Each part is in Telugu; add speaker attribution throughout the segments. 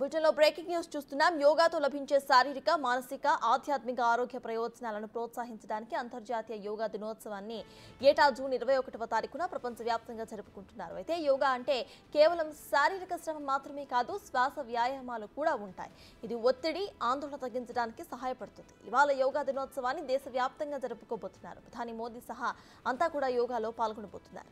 Speaker 1: బులెటిన్లో బ్రేకింగ్ న్యూస్ చూస్తున్నాం. యోగాతో లభించే శారీరక, మానసిక, ఆధ్యాత్మిక ఆరోగ్య ప్రయోజనాలను ప్రోత్సహించడానికి అంతర్జాతీయ యోగా దినోత్సవాన్ని ఏటా జూన్ 21వ తారీఖున ప్రపంచవ్యాప్తంగా జరుపుకుంటున్నారు. అయితే యోగా అంటే కేవలం శారీరక శ్రమ మాత్రమే కాదు, శ్వాస వ్యాయామాలు కూడా ఉంటాయి. ఇది ఒత్తిడి, ఆందోళన తగ్గించడానికి సహాయపడుతుంది. ఇవాళ యోగా దినోత్సవాన్ని దేశవ్యాప్తంగా జరుపుకోబోతున్నారు. ప్రధాని మోదీ సహా అంతా కూడా యోగాలో పాల్గొనబోతున్నారు.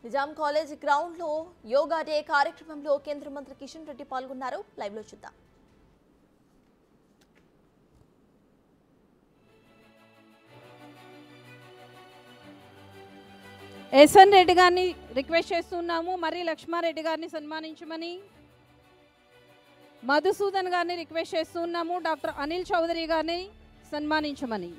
Speaker 1: నిజాం కాలేజ్ గ్రౌండ్ లో యోగా డే కార్యక్రమంలో కేంద్ర మంత్రి కిషన్ రెడ్డి పాల్గొన్నారు. లైవ్ లో చూద్దాం.
Speaker 2: ఎస్ఎన్ రెడ్డి గారిని రిక్వెస్ట్ చేస్తున్నాము. మరి లక్ష్మారెడ్డి గారిని సన్మానించమని. మధుసూదన్ గారిని రిక్వెస్ట్ చేస్తున్నాము. డాక్టర్ అనిల్ చౌదరి గారిని సన్మానించమని.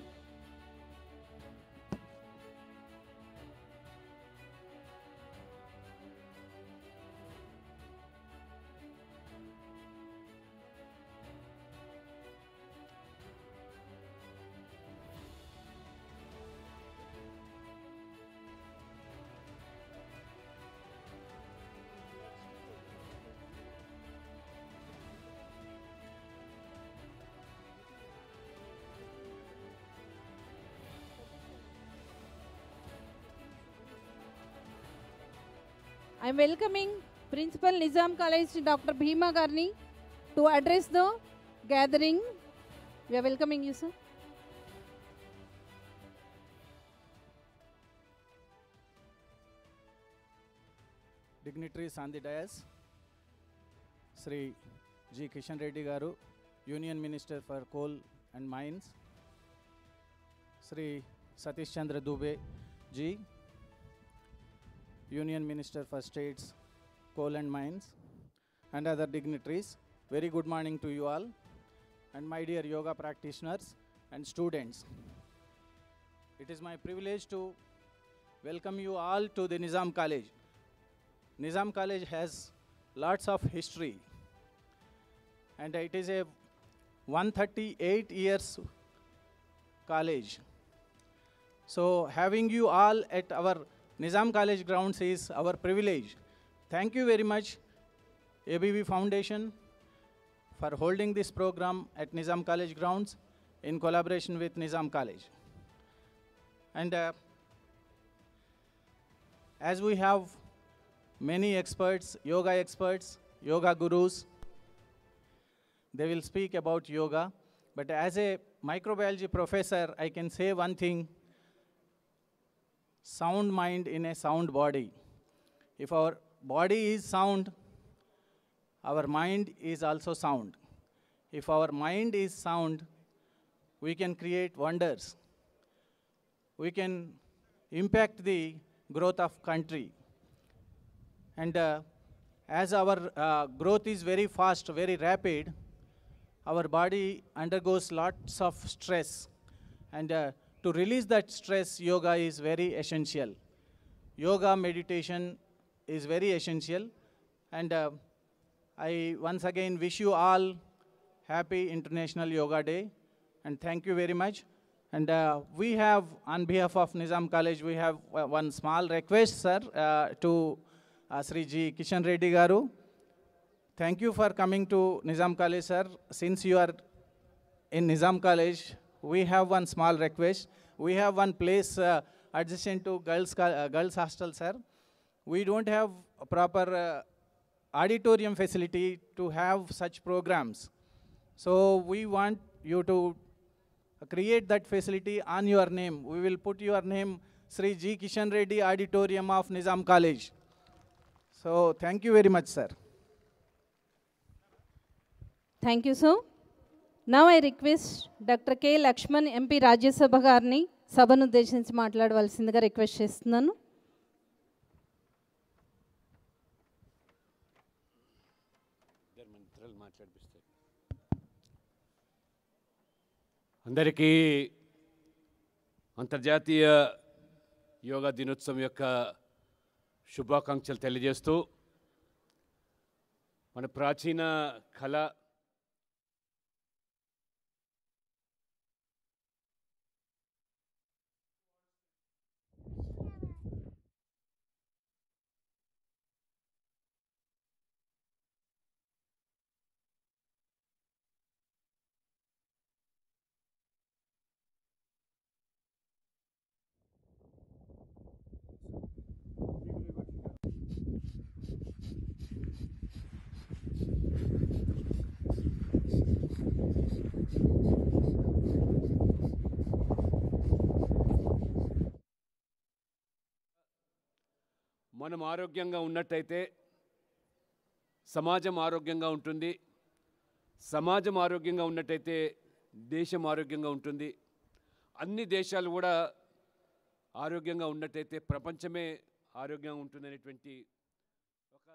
Speaker 2: I am welcoming Principal Nizam College Dr. Bhima Garni to address the gathering. We are welcoming you, sir.
Speaker 3: Dignitaries on the dais, Sri G. Kishan Reddy Garu, Union Minister for Coal and Mines, Sri Satish Chandra Dubey G, Union Minister for States, Coal and Mines, and other dignitaries. Very good morning to you all, and my dear yoga practitioners and students. It is my privilege to welcome you all to the Nizam College. Nizam College has lots of history, and it is a 138 years college. So having you all at our Nizam College grounds is our privilege. Thank you very much, ABV Foundation, for holding this program at Nizam College grounds in collaboration with Nizam College. And as we have many experts, yoga gurus, they will speak about yoga. But as a microbiology professor, I can say one thing: sound mind in a sound body. If our body is sound, our mind is also sound. If our mind is sound, we can create wonders. We can impact the growth of country. And as our growth is very fast, very rapid, our body undergoes lots of stress. And to release that stress, yoga is very essential. Yoga meditation is very essential. And I once again wish you all happy International Yoga Day. And thank you very much. And we have, on behalf of Nizam College, we have one small request, sir, to Sri G. Kishan Reddy Garu. Thank you for coming to Nizam College, sir. Since you are in Nizam College, we have one small request. We have one place adjacent to girls hostel, sir. We don't have a proper auditorium facility to have such programs. So we want you to create that facility on your name. We will put your name, Sri G. Kishan Reddy Auditorium of Nizam College. So thank you very much, sir.
Speaker 2: Thank you, sir. Now I request Dr. K. Lakshman MP Rajya Sabha గారిని సభను ఉద్దేశించి మాట్లాడవలసిందిగా రిక్వెస్ట్ చేస్తున్నాను.
Speaker 4: అందరికీ అంతర్జాతీయ యోగా దినోత్సవం యొక్క శుభాకాంక్షలు తెలియజేస్తూ మన ప్రాచీన కళ మనం ఆరోగ్యంగా ఉన్నట్టయితే సమాజం ఆరోగ్యంగా ఉంటుంది. సమాజం ఆరోగ్యంగా ఉన్నట్టయితే దేశం ఆరోగ్యంగా ఉంటుంది. అన్ని దేశాలు కూడా ఆరోగ్యంగా ఉన్నట్టయితే ప్రపంచమే ఆరోగ్యంగా ఉంటుందనేటువంటి ఒక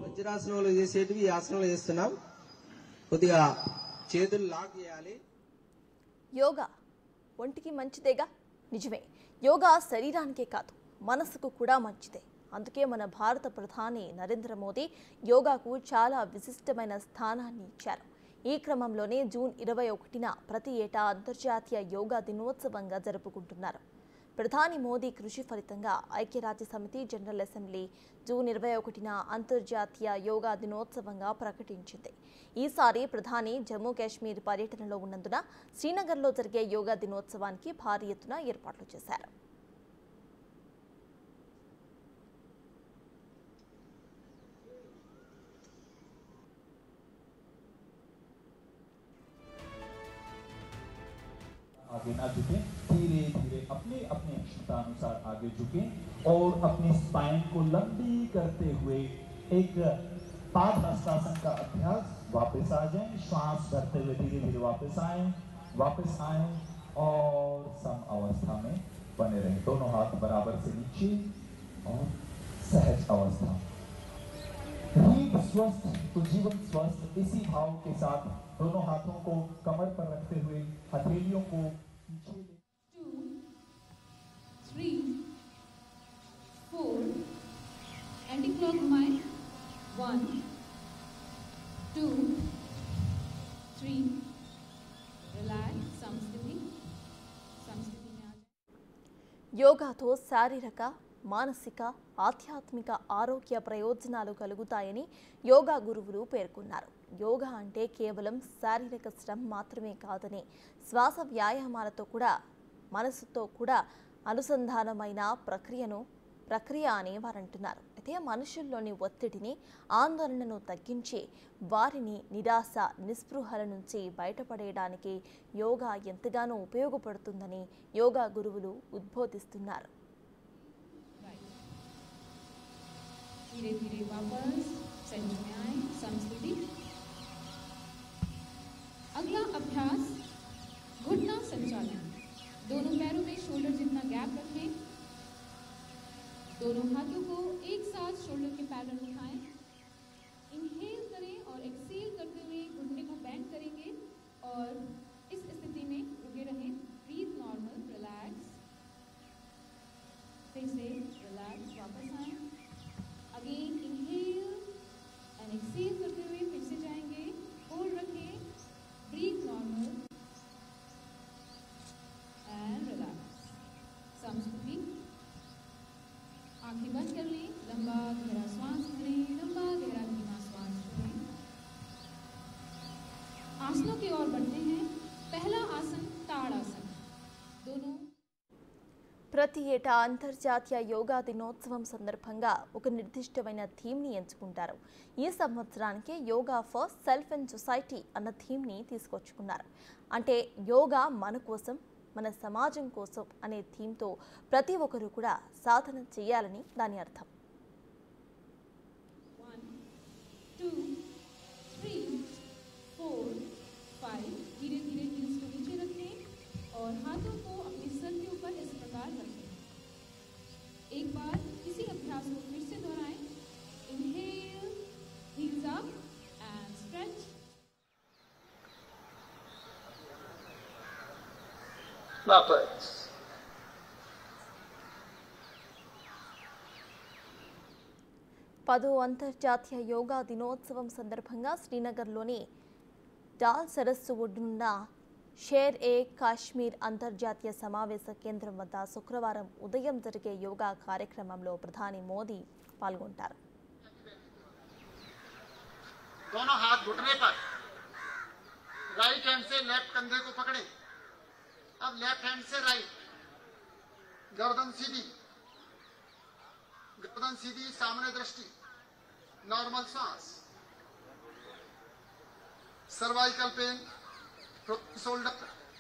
Speaker 5: వజ్రాసనంలో చేసేటివి ఈ ఆసనంలో చేస్తున్నాం. కొద్దిగా చేతులు లాక్ చేయాలి.
Speaker 1: యోగా ఒంటికి మంచిదేగా? నిజమే. యోగా శరీరానికే కాదు, మనసుకు కూడా మంచిదే. అందుకే మన భారత ప్రధాని నరేంద్ర మోదీ యోగాకు చాలా విశిష్టమైన స్థానాన్ని ఇచ్చారు. ఈ క్రమంలోనే జూన్ 21న ప్రతి ఏటా అంతర్జాతీయ యోగా దినోత్సవంగా జరుపుకుంటున్నారు. ప్రధాని మోదీ కృషి ఫలితంగా ఐక్యరాజ్య సమితి జనరల్ అసెంబ్లీ జూన్ 21న అంతర్జాతీయ యోగా దినోత్సవంగా ప్రకటించింది. ఈసారి ప్రధాని జమ్మూ కాశ్మీర్ పర్యటనలో ఉన్నందున శ్రీనగర్లో జరిగే యోగా దినోత్సవానికి భారీ ఎత్తున ఏర్పాట్లు చేశారు.
Speaker 6: आगे ना झुकें, धीरे धीरे अपने अपने क्षमता अनुसार आगे झुकें और अपनी स्पाइन को लंबी करते हुए एक पाद हस्तासन का अभ्यास वापस आ जाएं. श्वास भरते हुए धीरे धीरे वापस आएं और सम अवस्था में बने रहें. दोनों हाथ बराबर से नीचे और सहज अवस्था. रीढ़ स्वस्थ तो जीवन स्वस्थ. इसी भाव के साथ दोनों हाथों को कमर पर रखते हुए हथेलियों को पीछे
Speaker 7: 2, 3, 4 एंटी क्लॉक घुमाएं. 1, 2, 3 रिलैक्स. समस्थिति में आ जाए.
Speaker 1: యోగాతో శారీరక, మానసిక, ఆధ్యాత్మిక ఆరోగ్య ప్రయోజనాలు కలుగుతాయని యోగా గురువులు పేర్కొన్నారు. యోగా అంటే కేవలం శారీరక శ్రమ మాత్రమే కాదని, శ్వాస వ్యాయామాలతో కూడా మనసుతో కూడా అనుసంధానమైన ప్రక్రియ అని వారంటున్నారు. అయితే మనుషుల్లోని ఒత్తిడిని, ఆందోళనను తగ్గించి వారిని నిరాశ, నిస్పృహల నుంచి బయటపడేయడానికి యోగా ఎంతగానో ఉపయోగపడుతుందని యోగా గురువులు ఉద్బోధిస్తున్నారు.
Speaker 7: धीरे धीरे वापस सेंटर में आए. समस्थिति. अगला अभ्यास घुटना संचालन. दोनों पैरों में शोल्डर जितना गैप रखें. दोनों हाथों को एक साथ शोल्डर के पैरेलल उठाएं. इनहेल करें और एक्सहेल करते हुए घुटने को बेंड करेंगे और इस स्थिति में रुके रहें. Breathe normal, relax. फिर से रिलैक्स, वापस आए. अगेन इनहेल एंड एक्सहेल करते हुए फिर से जाएंगे. होल्ड रखें. Breathe normal and relax. समस्थिति. आंखें बंद कर लें. लंबा गहरा श्वास भरें. लंबा गहरा धीमा श्वास छोड़ें. आसनों की ओर बढ़ते हैं. पहला आसन ताड़ासन. दोनों
Speaker 1: ప్రతి ఏటా అంతర్జాతీయ యోగా దినోత్సవం సందర్భంగా ఒక నిర్దిష్టమైన థీమ్ని ఎంచుకుంటారు. ఈ సంవత్సరానికి yoga for self and society అన్న థీమ్ని తీసుకొచ్చుకున్నారు. అంటే యోగా మన కోసం, మన సమాజం కోసం అనే థీమ్తో ప్రతి ఒక్కరూ కూడా సాధన చేయాలని దాని అర్థం.
Speaker 7: 2, 3, 4, 5। धीरे धीरे हील्स को नीचे रखें और हाथों को अपने सर के ऊपर इस प्रकार रखें। एक बार इसी अभ्यास को फिर से दोहराएं। Inhale, heels up and stretch.
Speaker 8: वापस।
Speaker 1: పదో అంతర్జాతీయ యోగా దినోత్సవం సందర్భంగా శ్రీనగర్లోని డాల్ సరస్సు ఒడ్డునున్న షేర్ ఏ కాశ్మీర్ అంతర్జాతీయ సమావేశ కేంద్రం వద్ద శుక్రవారం ఉదయం జరిగే యోగా కార్యక్రమంలో ప్రధాని మోదీ పాల్గొంటారు.
Speaker 8: दोनों हाथ घुटने पर, राइट हैंड से लेफ्ट कंधे को पकड़े। अब लेफ्ट हैंड से राइट, गर्दन सीधी, सामने दृष्टि, नॉर्मल सांस। सर्वाइकल पेन, शोल्डर,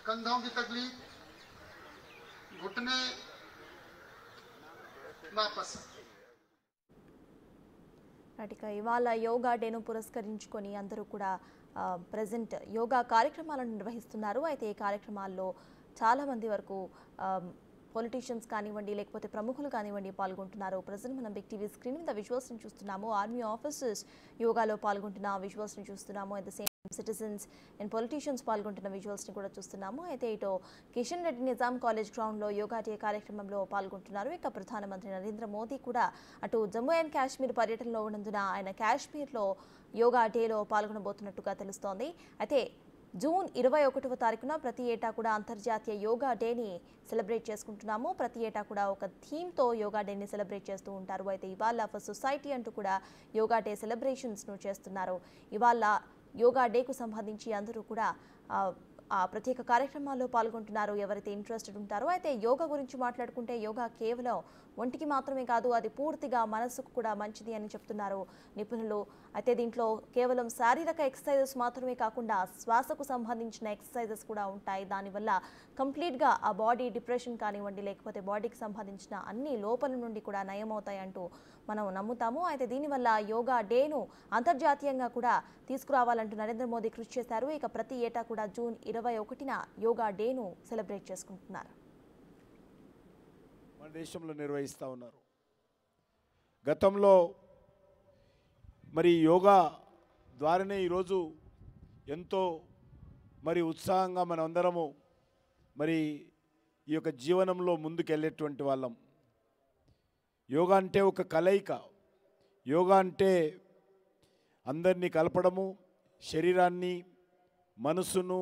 Speaker 8: कंधों की तकलीफ, घुटने, वापस।
Speaker 1: నాటిక ఇవాళ యోగా డేను పురస్కరించుకొని అందరూ కూడా ప్రజెంట్ యోగా కార్యక్రమాలను నిర్వహిస్తున్నారు. అయితే ఈ కార్యక్రమాల్లో చాలామంది వరకు పొలిటీషియన్స్ కానివ్వండి లేకపోతే ప్రముఖులు కానివ్వండి పాల్గొంటున్నారు. ప్రజెంట్ మనం బిగ్ టీవీ స్క్రీన్ మీద విజువల్స్ని చూస్తున్నాము. ఆర్మీ ఆఫీసర్స్ యోగాలో పాల్గొంటున్న విజువల్స్ని చూస్తున్నాము. At the same citizens and politicians పాల్గొంటున్న విజువల్స్ని కూడా చూస్తున్నాము. అయితే ఇటు కిషన్ రెడ్డి నిజాం కాలేజ్ గ్రౌండ్లో యోగా డే కార్యక్రమంలో పాల్గొంటున్నారు. ఇక ప్రధానమంత్రి నరేంద్ర మోదీ కూడా అటు జమ్మూ అండ్ కాశ్మీర్ పర్యటనలో ఉన్నందున ఆయన కాశ్మీర్లో యోగా డేలో పాల్గొనబోతున్నట్టుగా తెలుస్తోంది. అయితే జూన్ 21వ తారీఖున ప్రతి ఏటా కూడా అంతర్జాతీయ యోగా డేని సెలబ్రేట్ చేసుకుంటున్నాము. ప్రతి ఏటా కూడా ఒక థీమ్తో యోగా డేని సెలబ్రేట్ చేస్తూ ఉంటారు. అయితే ఇవాళ ఫర్ సొసైటీ అంటూ కూడా యోగా డే సెలబ్రేషన్స్ను చేస్తున్నారు. ఇవాళ యోగా డేకు సంబంధించి అందరూ కూడా ఆ ప్రత్యేక కార్యక్రమాల్లో పాల్గొంటున్నారు ఎవరైతే ఇంట్రెస్టెడ్ ఉంటారో. అయితే యోగా గురించి మాట్లాడుకుంటే యోగా కేవలం ఒంటికి మాత్రమే కాదు, అది పూర్తిగా మనసుకు కూడా మంచిది అని చెప్తున్నారు నిపుణులు. అయితే దీంట్లో కేవలం శారీరక ఎక్సర్సైజెస్ మాత్రమే కాకుండా శ్వాసకు సంబంధించిన ఎక్సర్సైజెస్ కూడా ఉంటాయి. దానివల్ల కంప్లీట్గా ఆ బాడీ డిప్రెషన్ కానివ్వండి లేకపోతే బాడీకి సంబంధించిన అన్ని లోపల నుండి కూడా నయమవుతాయి అంటూ మనం నమ్ముతాము. అయితే దీనివల్ల యోగా డేను అంతర్జాతీయంగా కూడా తీసుకురావాలంటూ నరేంద్ర మోదీ కృషి చేశారు. ఇక ప్రతి ఏటా కూడా జూన్ 21న యోగా డేను సెలబ్రేట్ చేసుకుంటున్నారు.
Speaker 9: మన దేశంలో నిర్వహిస్తూ ఉన్నారు. గతంలో మరి యోగా ద్వారానే ఈరోజు ఎంతో మరి ఉత్సాహంగా మనందరము మరి ఈ యొక్క జీవనంలో ముందుకెళ్ళేటువంటి వాళ్ళం. యోగా అంటే ఒక కలయిక. యోగా అంటే అందరినీ కలపడము, శరీరాన్ని, మనసును,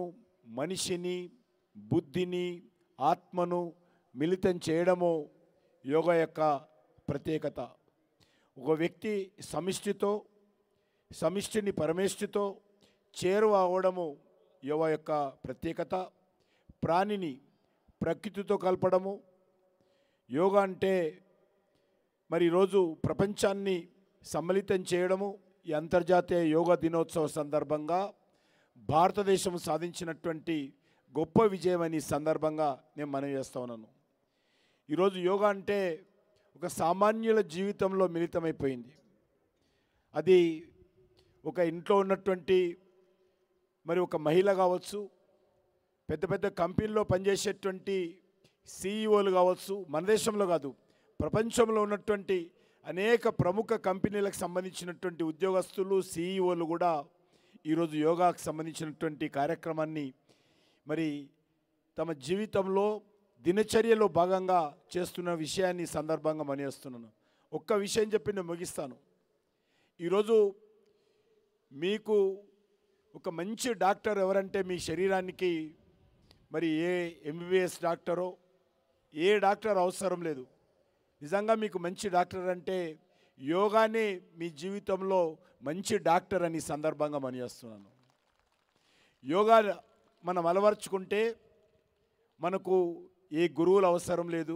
Speaker 9: మనిషిని, బుద్ధిని, ఆత్మను మిళితం చేయడము యోగా యొక్క ప్రత్యేకత. ఒక వ్యక్తి సమిష్టిని పరమేష్టితో చేరువ అవడము యోగా యొక్క ప్రత్యేకత. ప్రాణిని ప్రకృతితో కలపడము యోగా అంటే మరి ఈరోజు ప్రపంచాన్ని సమ్మిళితం చేయడము. ఈ అంతర్జాతీయ యోగా దినోత్సవ సందర్భంగా భారతదేశం సాధించినటువంటి గొప్ప విజయం అని సందర్భంగా నేను మనవి చేస్తా ఉన్నాను. ఈరోజు యోగా అంటే ఒక సామాన్యుల జీవితంలో మిళితమైపోయింది. అది ఒక ఇంట్లో ఉన్నటువంటి మరి ఒక మహిళ కావచ్చు, పెద్ద పెద్ద కంపెనీల్లో పనిచేసేటువంటి సీఈఓలు కావచ్చు, మన దేశంలో కాదు ప్రపంచంలో ఉన్నటువంటి అనేక ప్రముఖ కంపెనీలకు సంబంధించినటువంటి ఉద్యోగస్తులు, సీఈఓలు కూడా ఈరోజు యోగాకు సంబంధించినటువంటి కార్యక్రమాన్ని మరి తమ జీవితంలో దినచర్యలో భాగంగా చేస్తున్న విషయాన్ని సందర్భంగా మనయేస్తున్నాను. ఒక్క విషయం చెప్పి నేను ముగిస్తాను. ఈరోజు మీకు ఒక మంచి డాక్టర్ ఎవరంటే మీ శరీరానికి మరి ఏ ఎంబీబీఎస్ డాక్టరో ఏ డాక్టర్ అవసరం లేదు. నిజంగా మీకు మంచి డాక్టర్ అంటే యోగానే మీ జీవితంలో మంచి డాక్టర్ అని సందర్భంగా మనయేస్తున్నాను. యోగా మనం అలవర్చుకుంటే మనకు ఏ గురువులు అవసరం లేదు,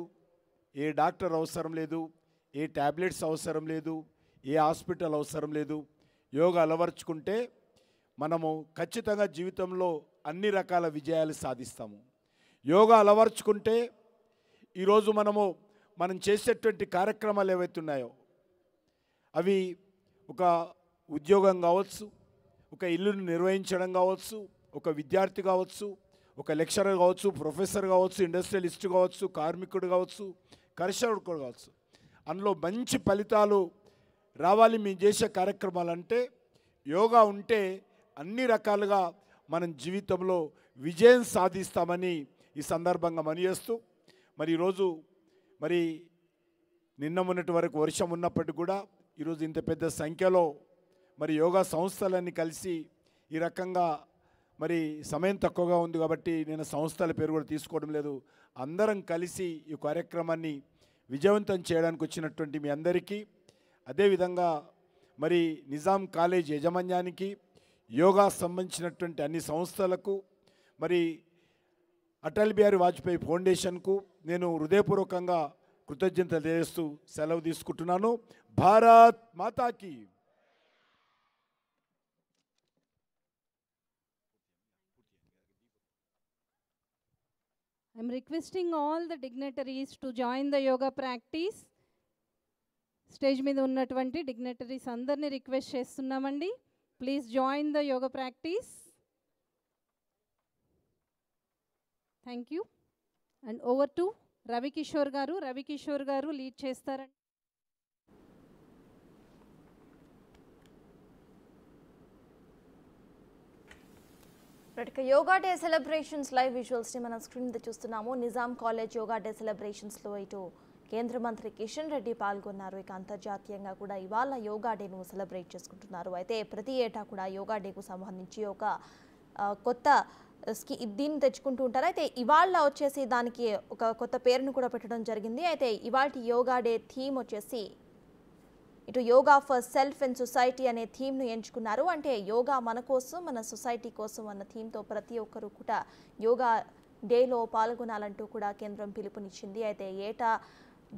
Speaker 9: ఏ డాక్టర్ అవసరం లేదు, ఏ ట్యాబ్లెట్స్ అవసరం లేదు, ఏ హాస్పిటల్ అవసరం లేదు. యోగా అలవర్చుకుంటే మనము ఖచ్చితంగా జీవితంలో అన్ని రకాల విజయాలు సాధిస్తాము. యోగా అలవర్చుకుంటే ఈరోజు మనం చేసేటువంటి కార్యక్రమాలు ఏవైతే ఉన్నాయో అవి ఒక ఉద్యోగం కావచ్చు, ఒక ఇల్లును నిర్వహించడం కావచ్చు, ఒక విద్యార్థి కావచ్చు, ఒక లెక్చరర్ కావచ్చు, ప్రొఫెసర్ కావచ్చు, ఇండస్ట్రియలిస్ట్ కావచ్చు, కార్మికుడు కావచ్చు, కర్షకుడు కావచ్చు, అందులో మంచి ఫలితాలు రావాలి మేము చేసే కార్యక్రమాలంటే యోగా ఉంటే అన్ని రకాలుగా మనం జీవితంలో విజయం సాధిస్తామని ఈ సందర్భంగా మనయేస్తూ మరి ఈరోజు మరి నిన్న మొన్నటి వరకు వర్షం ఉన్నప్పటికీ కూడా ఈరోజు ఇంత పెద్ద సంఖ్యలో మరి యోగా సంస్థలన్నీ కలిసి ఈ రకంగా మరి సమయం తక్కువగా ఉంది కాబట్టి నేను సంస్థల పేరు కూడా తీసుకోవడం లేదు, అందరం కలిసి ఈ కార్యక్రమాన్ని విజయవంతం చేయడానికి వచ్చినటువంటి మీ అందరికీ, అదేవిధంగా మరి నిజాం కాలేజ్ యాజమాన్యానికి, యోగా సంబంధించినటువంటి అన్ని సంస్థలకు, మరి అటల్ బిహారీ వాజ్పేయి ఫౌండేషన్కు నేను హృదయపూర్వకంగా కృతజ్ఞతలు తెలియజేస్తూ సెలవు తీసుకుంటున్నాను. భారత్ మాతాకి.
Speaker 2: I'm requesting all the dignitaries to join the yoga practice. Stage మీద ఉన్నటువంటి డిగ్నిటరీస్ అందరినీ రిక్వెస్ట్ చేస్తున్నామండి, please join the yoga practice. Thank you. And over to Ravikishore గారు. రవికిషోర్ గారు లీడ్ చేస్తారండి.
Speaker 1: యోగా డే సెలబ్రేషన్స్ లైవ్ విజువల్స్ని మనం స్క్రీన్ మీద చూస్తున్నాము. నిజాం కాలేజ్ యోగా డే సెలబ్రేషన్స్లో ఇటు కేంద్ర మంత్రి కిషన్ రెడ్డి పాల్గొన్నారు. ఇక అంతర్జాతీయంగా కూడా ఇవాళ యోగా డేను సెలబ్రేట్ చేసుకుంటున్నారు. అయితే ప్రతి ఏటా కూడా యోగా డేకు సంబంధించి ఒక కొత్త దీన్ని తెచ్చుకుంటూ ఉంటారు. అయితే ఇవాళ వచ్చేసి దానికి ఒక కొత్త పేరును కూడా పెట్టడం జరిగింది. అయితే ఇవాళ యోగా డే థీమ్ వచ్చేసి ఇటు yoga for self and society అనే థీమ్ను ఎంచుకున్నారు. అంటే యోగా మన కోసం, మన సొసైటీ కోసం అన్న థీమ్తో ప్రతి ఒక్కరూ కూడా యోగా డేలో పాల్గొనాలంటూ కూడా కేంద్రం పిలుపునిచ్చింది. అయితే ఏటా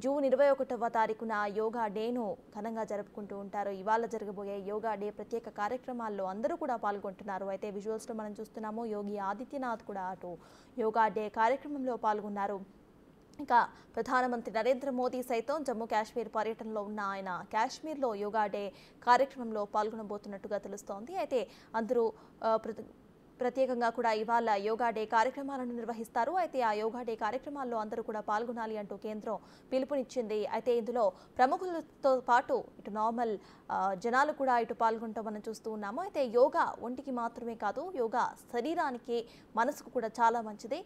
Speaker 1: జూన్ 21వ తారీఖున యోగా డేను ఘనంగా జరుపుకుంటూ ఉంటారు. ఇవాళ జరగబోయే యోగా డే ప్రత్యేక కార్యక్రమాల్లో అందరూ కూడా పాల్గొంటున్నారు. అయితే విజువల్స్లో మనం చూస్తున్నాము యోగి ఆదిత్యనాథ్ కూడా అటు యోగా డే కార్యక్రమంలో పాల్గొన్నారు. ఇక ప్రధానమంత్రి నరేంద్ర మోదీ సైతం జమ్మూ కాశ్మీర్ పర్యటనలో ఉన్న ఆయన కాశ్మీర్లో యోగా డే కార్యక్రమంలో పాల్గొనబోతున్నట్టుగా తెలుస్తోంది. అయితే అందరూ ప్రత్యేకంగా కూడా ఇవాళ యోగా డే కార్యక్రమాలను నిర్వహిస్తారు. అయితే ఆ యోగా డే కార్యక్రమాల్లో అందరూ కూడా పాల్గొనాలి అంటూ కేంద్రం పిలుపునిచ్చింది. అయితే ఇందులో ప్రముఖులతో పాటు ఇటు నార్మల్ జనాలు కూడా ఇటు పాల్గొనడం మనం చూస్తూ ఉన్నాము. అయితే యోగా ఒంటికి మాత్రమే కాదు, యోగా శరీరానికి, మనసుకు కూడా చాలా మంచిది.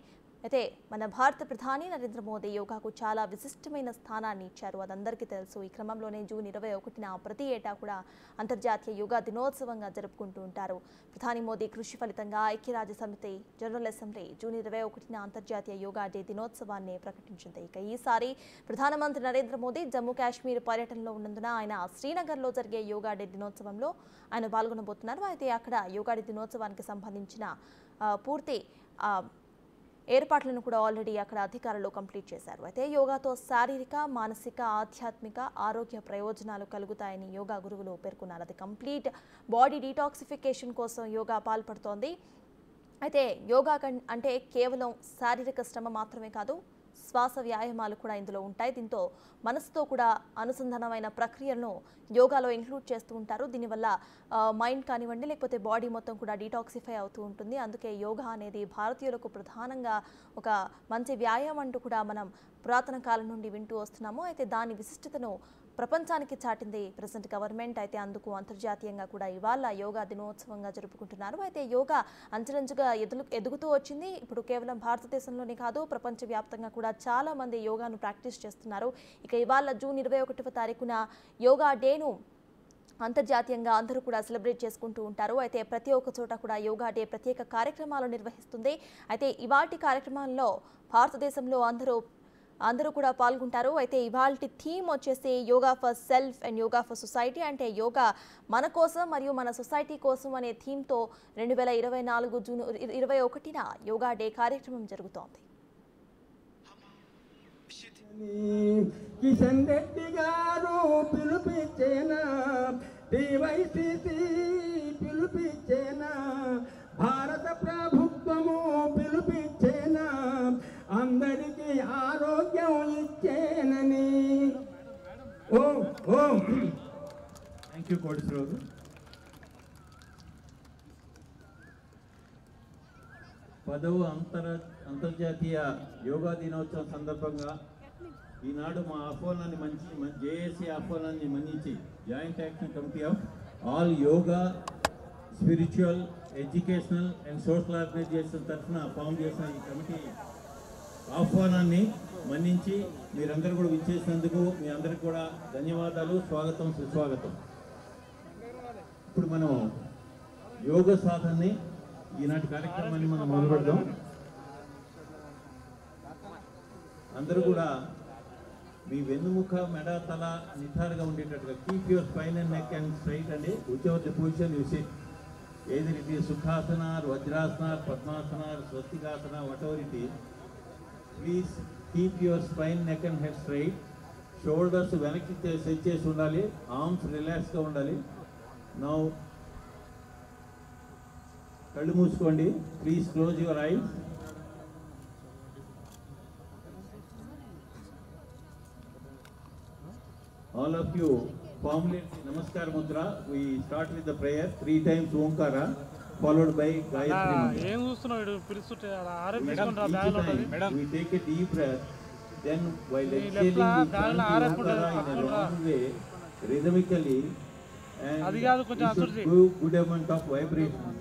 Speaker 1: అయితే మన భారత ప్రధాని నరేంద్ర మోదీ యోగాకు చాలా విశిష్టమైన స్థానాన్ని ఇచ్చారు, అదందరికీ తెలుసు. ఈ క్రమంలోనే జూన్ 21న ప్రతి ఏటా కూడా అంతర్జాతీయ యోగా దినోత్సవంగా జరుపుకుంటూ ఉంటారు. ప్రధాని మోదీ కృషి ఫలితంగా ఐక్యరాజ్య సమితి జనరల్ అసెంబ్లీ జూన్ 21న అంతర్జాతీయ యోగా డే దినోత్సవాన్ని ప్రకటించింది. ఇక ఈసారి ప్రధానమంత్రి నరేంద్ర మోదీ జమ్మూ కాశ్మీర్ పర్యటనలో ఉన్నందున ఆయన శ్రీనగర్లో జరిగే యోగా డే దినోత్సవంలో ఆయన పాల్గొనబోతున్నారు. అయితే అక్కడ యోగా డే దినోత్సవానికి సంబంధించిన పూర్తి ఏర్పాట్లను కూడా ఆల్రెడీ అక్కడ అధికారులు కంప్లీట్ చేశారు. అయితే యోగాతో శారీరక, మానసిక, ఆధ్యాత్మిక ఆరోగ్య ప్రయోజనాలు కలుగుతాయని యోగా గురువులు పేర్కొన్నారు. అది కంప్లీట్ బాడీ డీటాక్సిఫికేషన్ కోసం యోగా పాల్పడుతోంది. అయితే యోగా అంటే కేవలం శారీరక శ్రమ మాత్రమే కాదు, శ్వాస వ్యాయామాలు కూడా ఇందులో ఉంటాయి. దీంతో మనసుతో కూడా అనుసంధానమైన ప్రక్రియలను యోగాలో ఇంక్లూడ్ చేస్తూ ఉంటారు. దీనివల్ల మైండ్ కానివ్వండి, లేకపోతే బాడీ మొత్తం కూడా డీటాక్సిఫై అవుతూ ఉంటుంది. అందుకే యోగా అనేది భారతీయులకు ప్రధానంగా ఒక మంచి వ్యాయామం అంటూ కూడా మనం పురాతన కాలం నుండి వింటూ వస్తున్నాము. అయితే దాని విశిష్టతను ప్రపంచానికి చాటింది ప్రెసెంట్ గవర్నమెంట్. అయితే అందుకు అంతర్జాతీయంగా కూడా ఇవాళ యోగా దినోత్సవంగా జరుపుకుంటున్నారు. అయితే యోగా అంచెలంచుగా ఎదుగుతూ వచ్చింది. ఇప్పుడు కేవలం భారతదేశంలోనే కాదు, ప్రపంచవ్యాప్తంగా కూడా చాలా మంది యోగాను ప్రాక్టీస్ చేస్తున్నారు. ఇక ఇవాళ జూన్ 21వ తారీఖున యోగా డేను అంతర్జాతీయంగా అందరూ కూడా సెలబ్రేట్ చేసుకుంటూ ఉంటారు. అయితే ప్రతి ఒక్క చోట కూడా యోగా డే ప్రత్యేక కార్యక్రమాలు నిర్వహిస్తుంది. అయితే ఇవాటి కార్యక్రమాల్లో భారతదేశంలో అందరూ కూడా పాల్గొంటారు. అయితే ఇవాళ థీమ్ వచ్చేసి yoga for self and yoga for society, అంటే యోగా మన కోసం మరియు మన సొసైటీ కోసం అనే థీమ్తో 2024 జూన్ 21న యోగా డే కార్యక్రమం జరుగుతోంది.
Speaker 10: కిషన్ రెడ్డి గారు పిలుపిచ్చేనా, పిలుపిచ్చేనా, భారత ప్రభుత్వము పిలుపిచ్చేనా, అందరికీ ఆరోగ్యం ఇచ్చేనని.
Speaker 6: Thank you Koteswararao.
Speaker 11: 10వ అంతర్జాతీయ యోగా దినోత్సవం సందర్భంగా ఈనాడు మా ఆహ్వానాన్ని జేఏసీ ఆహ్వానాన్ని మన్నించి joint action committee of all yoga spiritual educational and social organization తరఫున ఫామ్ చేసిన ఈ కమిటీ ఆహ్వానాన్ని మన్నించి మీరందరూ కూడా విచ్చేసినందుకు మీ అందరికీ కూడా ధన్యవాదాలు, స్వాగతం, సుస్వాగతం. ఇప్పుడు మనం యోగ సాధనని ఈనాటి కార్యక్రమాన్ని మనం మొదలుపెడదాం. అందరూ కూడా మీ వెన్నుముఖ మెడ తల నిఠారుగా ఉండేటట్టుగా keep your spine and neck and straight అండి. whichever the position you sit, either it is sukhasana or vajrasana or padmasana or swastikasana, whatever it is, please keep your spine, neck and head straight. Shoulders వెనక్కి సెట్ చేసి ఉండాలి, ఆర్మ్స్ రిలాక్స్గా ఉండాలి. నౌ కళ్ళు మూసుకోండి. Please close your eyes. All of you formulate Namaskar Mudra. We start with the prayer 3 times Omkara followed by Gayatri Mantra. We take a deep breath. Then while exhaling we chant Omkara in a long way, rhythmically, and we should give good amount of vibration.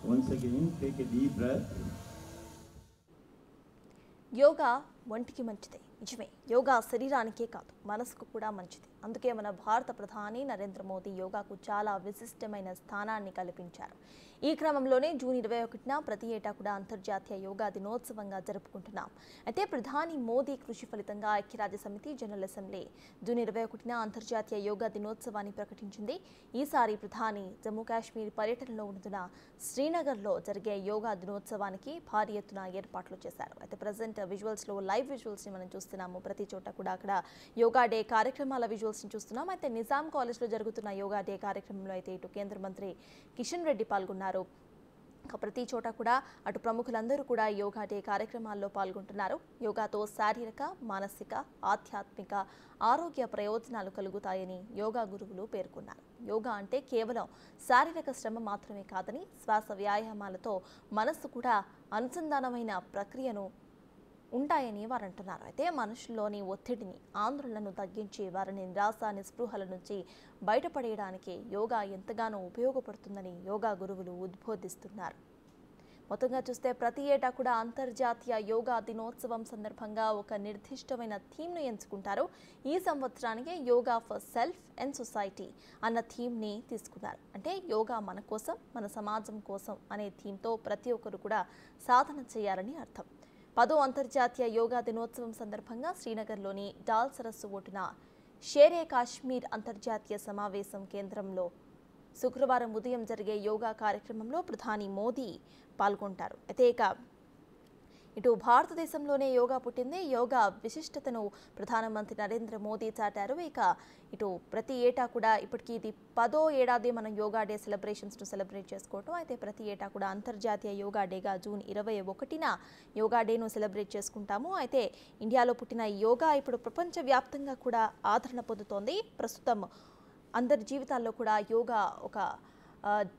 Speaker 11: Once again, take a deep breath.
Speaker 1: Yoga ఒంటికి మంచిదే, నిజమే. యోగా శరీరానికే కాదు, మనసుకు కూడా మంచిది. అందుకే మన భారత ప్రధాని నరేంద్ర మోదీ యోగాకు చాలా విశిష్టమైన స్థానాన్ని కల్పించారు. ఈ క్రమంలోనే జూన్ 21న ప్రతి ఏటా కూడా అంతర్జాతీయ యోగా దినోత్సవంగా జరుపుకుంటున్నాం. అయితే ప్రధాని మోదీ కృషి ఫలితంగా ఐక్యరాజ్య సమితి జనరల్ అసెంబ్లీ జూన్ 21న అంతర్జాతీయ యోగా దినోత్సవాన్ని ప్రకటించింది. ఈసారి ప్రధాని జమ్మూ కాశ్మీర్ పర్యటనలో ఉంటున్న శ్రీనగర్లో జరిగే యోగా దినోత్సవానికి భారీ ఎత్తున ఏర్పాట్లు చేశారు. అయితే ప్రజెంట్ విజువల్స్లో లైవ్ విజువల్స్ని మనం చూస్తున్నాము. ప్రతి చోట కూడా అక్కడ యోగా డే కార్యక్రమాల విజువల్స్ని చూస్తున్నాం. అయితే నిజాం కాలేజ్లో జరుగుతున్న యోగా డే కార్యక్రమంలో అయితే ఇటు కేంద్ర మంత్రి కిషన్ రెడ్డి పాల్గొన్నారు. ప్రతి చోట కూడా అటు ప్రముఖులందరూ కూడా యోగా డే కార్యక్రమాల్లో పాల్గొంటున్నారు. యోగాతో శారీరక, మానసిక, ఆధ్యాత్మిక ఆరోగ్య ప్రయోజనాలు కలుగుతాయని యోగా గురువులు పేర్కొన్నారు. యోగా అంటే కేవలం శారీరక శ్రమ మాత్రమే కాదని, శ్వాస వ్యాయామాలతో మనస్సు కూడా అనుసంధానమైన ప్రక్రియను ఉంటాయని వారు అంటున్నారు. అయితే మనుషుల్లోని ఒత్తిడిని, ఆందోళనను తగ్గించి వారిని నిరాశ, నిస్పృహల నుంచి బయటపడేయడానికి యోగా ఎంతగానో ఉపయోగపడుతుందని యోగా గురువులు ఉద్బోధిస్తున్నారు. మొత్తంగా చూస్తే ప్రతి ఏటా కూడా అంతర్జాతీయ యోగా దినోత్సవం సందర్భంగా ఒక నిర్దిష్టమైన థీమ్ను ఎంచుకుంటారు. ఈ సంవత్సరానికి yoga for self and society అన్న థీమ్ని తీసుకున్నారు. అంటే యోగా మన కోసం, మన సమాజం కోసం అనే థీమ్తో ప్రతి ఒక్కరు కూడా సాధన చేయాలని అర్థం. 10వ అంతర్జాతీయ యోగా దినోత్సవం సందర్భంగా శ్రీనగర్లోని డాల్ సరస్సు ఒడ్డున షేరే కాశ్మీర్ అంతర్జాతీయ సమావేశం కేంద్రంలో శుక్రవారం ఉదయం జరిగే యోగా కార్యక్రమంలో ప్రధాని మోదీ పాల్గొంటారు. అయితే ఇటు భారతదేశంలోనే యోగా పుట్టింది. యోగా విశిష్టతను ప్రధానమంత్రి నరేంద్ర మోదీ చాటారు. ఇటు ప్రతి ఏటా కూడా ఇప్పటికీ ఇది 10వ ఏడాది మనం యోగా డే సెలబ్రేషన్స్ను సెలబ్రేట్ చేసుకోవటం. అయితే ప్రతి ఏటా కూడా అంతర్జాతీయ యోగా డేగా జూన్ 21న యోగా డేను సెలబ్రేట్ చేసుకుంటాము. అయితే ఇండియాలో పుట్టిన యోగా ఇప్పుడు ప్రపంచవ్యాప్తంగా కూడా ఆదరణ పొందుతోంది. ప్రస్తుతం అందరి జీవితాల్లో కూడా యోగా ఒక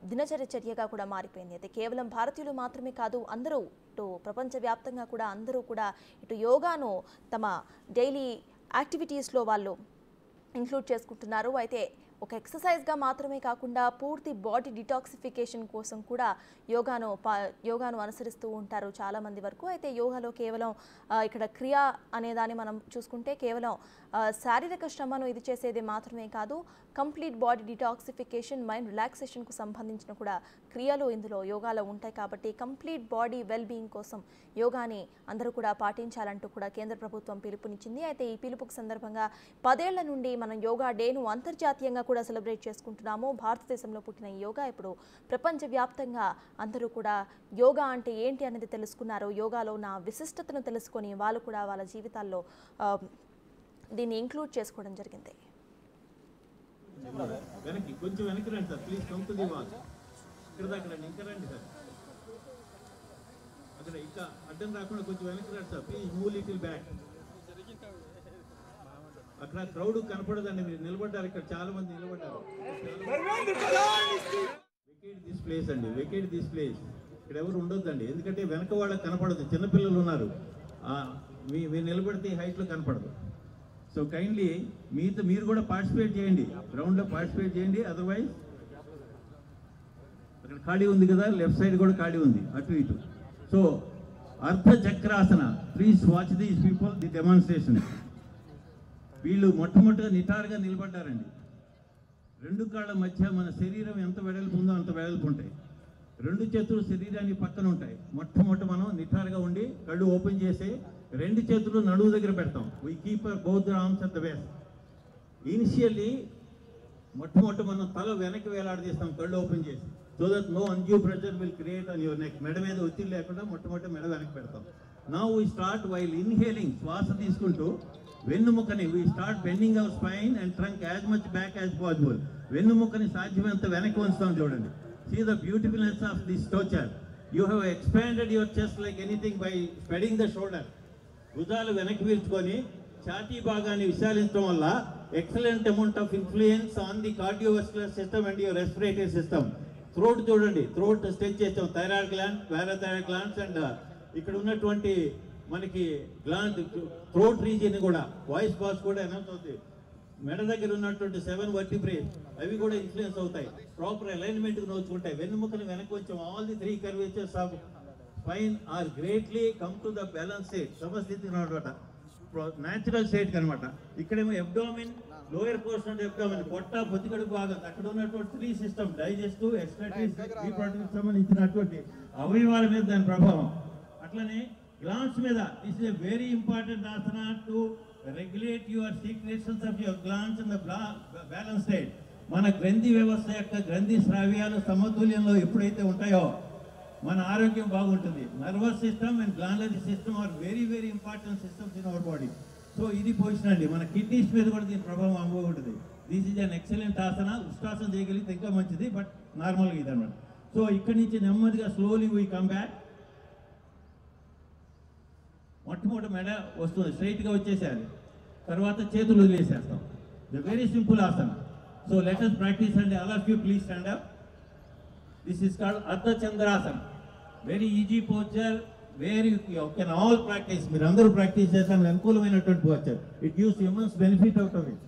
Speaker 1: దినచర్యగా కూడా మారిపోయింది. అయితే కేవలం భారతీయులు మాత్రమే కాదు, అందరూ ఇటు ప్రపంచవ్యాప్తంగా కూడా అందరూ కూడా ఇటు యోగాను తమ డైలీ యాక్టివిటీస్లో వాళ్ళు ఇంక్లూడ్ చేసుకుంటున్నారు. అయితే ఒక ఎక్సర్సైజ్గా మాత్రమే కాకుండా పూర్తి బాడీ డిటాక్సిఫికేషన్ కోసం కూడా యోగాను అనుసరిస్తూ ఉంటారు చాలామంది వరకు. అయితే యోగాలో కేవలం ఇక్కడ క్రియ అనేదాన్ని మనం చూసుకుంటే కేవలం శారీరక శ్రమను ఇది చేసేది మాత్రమే కాదు, కంప్లీట్ బాడీ డిటాక్సిఫికేషన్, మైండ్ రిలాక్సేషన్కు సంబంధించిన కూడా క్రియలు ఇందులో యోగాలో ఉంటాయి. కాబట్టి కంప్లీట్ బాడీ వెల్ బీయింగ్ కోసం యోగాని అందరూ కూడా పాటించాలంటూ కూడా కేంద్ర ప్రభుత్వం పిలుపునిచ్చింది. అయితే ఈ పిలుపుకు సందర్భంగా 10 ఏళ్ల నుండి మనం యోగా డేను అంతర్జాతీయంగా కూడా సెలబ్రేట్ చేసుకుంటున్నాము. భారతదేశంలో పుట్టిన ఈ యోగా ఇప్పుడు ప్రపంచవ్యాప్తంగా అందరూ కూడా యోగా అంటే ఏంటి అనేది తెలుసుకున్నారు. యోగాలో ఉన్న విశిష్టతను తెలుసుకొని వాళ్ళు కూడా వాళ్ళ జీవితాల్లో దీన్ని ఇంక్లూడ్ చేసుకోవడం జరిగింది.
Speaker 11: వెనక్కి కొంచెం వెనక్కి రండి sir, please come to the wall. ఇక్కడ దాకా రండి, ఇంకా రండి సార్. అక్కడ ఇంకా అడ్డం రాకుండా కొంచెం వెనక్కి రండి sir, please move little back. అక్కడ క్రౌడ్ కనపడదండి, మీరు నిలబడ్డారు, ఇక్కడ చాలా మంది నిలబడ్డారు. వెకేట్ దిస్ ప్లేస్ అండి, వెకేట్ దిస్ ప్లేస్. ఇక్కడ ఎవరు ఉండొద్దండి, ఎందుకంటే వెనక వాళ్ళకి కనపడదు, చిన్నపిల్లలు ఉన్నారు, మీరు నిలబడితే హైట్లో కనపడదు. సో కైండ్లీ మీరు కూడా పార్టిసిపేట్ చేయండి, గ్రౌండ్లో పార్టిసిపేట్ చేయండి. అదర్వైజ్ అక్కడ ఖాళీ ఉంది కదా, లెఫ్ట్ సైడ్ కూడా ఖాళీ ఉంది, అటు ఇటు. సో అర్ధ Chakrasana, please watch these people, the demonstration. వీళ్ళు మొట్టమొదటిగా నిటారుగా నిలబడ్డారండి. రెండు కాళ్ళ మధ్య మన శరీరం ఎంత వెడల్పు ఉందో అంత వెడల్పు ఉంటాయి. రెండు చేతులు శరీరానికి పక్కన ఉంటాయి. మొట్టమొదటి మనం నిటారుగా ఉండి కళ్ళు ఓపెన్ చేసి రెండు చేతులు నడువు దగ్గర పెడతాం. We keep both arms at the base. Initially మొట్టమొదటి మనం తల వెనక్కి వేలాడదీస్తాం కళ్ళు ఓపెన్ చేసి, so that no undue pressure will create on your neck. మెడ మీద ఒత్తిడి లేకుండా మొట్టమొదటి మెడ వెనక్కి పెడతాం. Now we start while inhaling, శ్వాస తీసుకుంటూ వెన్నుముకని we start bending our spine and trunk as much back as possible. వెన్నుముకని సాధ్యమైనంత వెనక్కి ఉంచుతాం. చూడండి, see the beautifulness of this posture. You have expanded your chest like anything by spreading the shoulder. భుజాలు వెనక్కి వీల్చుకొని ఛాతీ భాగాన్ని విశాలించడం వల్ల excellent amount of influence on the cardiovascular system and your respiratory system. Throat చూడండి, థ్రోట్ స్ట్రెచ్ చేస్తాం. Thyroid gland, parathyroid glands and ఇక్కడ ఉన్నటువంటి మనకి గ్లాండ్, థ్రోట్ రీజియన్ కూడా, వాయిస్ బాక్స్ కూడా ఎనౌన్స్ అవుతుంది. మెడ దగ్గర ఉన్నటువంటి 7 vertebrae అవి కూడా ఇన్ఫ్లుయెన్స్ అవుతాయి. ప్రాపర్ అలైన్మెంట్కి నోచుకుంటాయి. వెన్నుముకని వెనక్కి వచ్చాం. All the 3 curvatures of spine are greatly come to the balance state, సమస్థితికి అనమాట, న్యాచురల్ స్టేట్ అనమాట. ఇక్కడేమో abdomen, lower portion of abdomen, పొట్ట, పొత్తికడుపు భాగం, అక్కడ ఉన్నటువంటి 3 సిస్టమ్, డైజెస్టివ్, ఎక్స్క్రిటరీ, రీప్రొడక్టివ్ సంబంధించినటువంటి అవయవాల మీద దాని ప్రభావం. అట్లనే గ్లాండ్స్ మీద, this is a very important Haasan to regulate your secretions of your glands in the balance state. మన గ్రంథి వ్యవస్థ యొక్క గ్రంథి స్రావ్యాలు సమతుల్యంలో ఎప్పుడైతే ఉంటాయో మన ఆరోగ్యం బాగుంటుంది. Nervous system and glandular system are very very important systems in our body. So ఇది పొజిషన్ అండి. మన కిడ్నీస్ మీద కూడా దీని ప్రభావం అనుభవం ఉంటుంది. This is an excellent asana. Ushtrasana చేయగలిగితే ఇంకా మంచిది, బట్ నార్మల్గా ఇది అనమాట. సో ఇక్కడి నుంచి నెమ్మదిగా స్లోలీ వీ కమ్ బ్యాక్. మొట్టమొదటి మెడ వస్తుంది, స్ట్రైట్గా వచ్చేసేయాలి. తర్వాత చేతులు వదిలేసేస్తాం. The very simple asana. So let us practice అండి. All of you please stand up. This is called Ardha Chandrasana. Very easy posture, very you can all practice. మీరు అందరూ ప్రాక్టీస్ చేస్తాను, అనుకూలమైనటువంటి posture. It gives immense benefit out of it.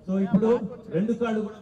Speaker 11: So ఇప్పుడు రెండు కాళ్ళు కూడా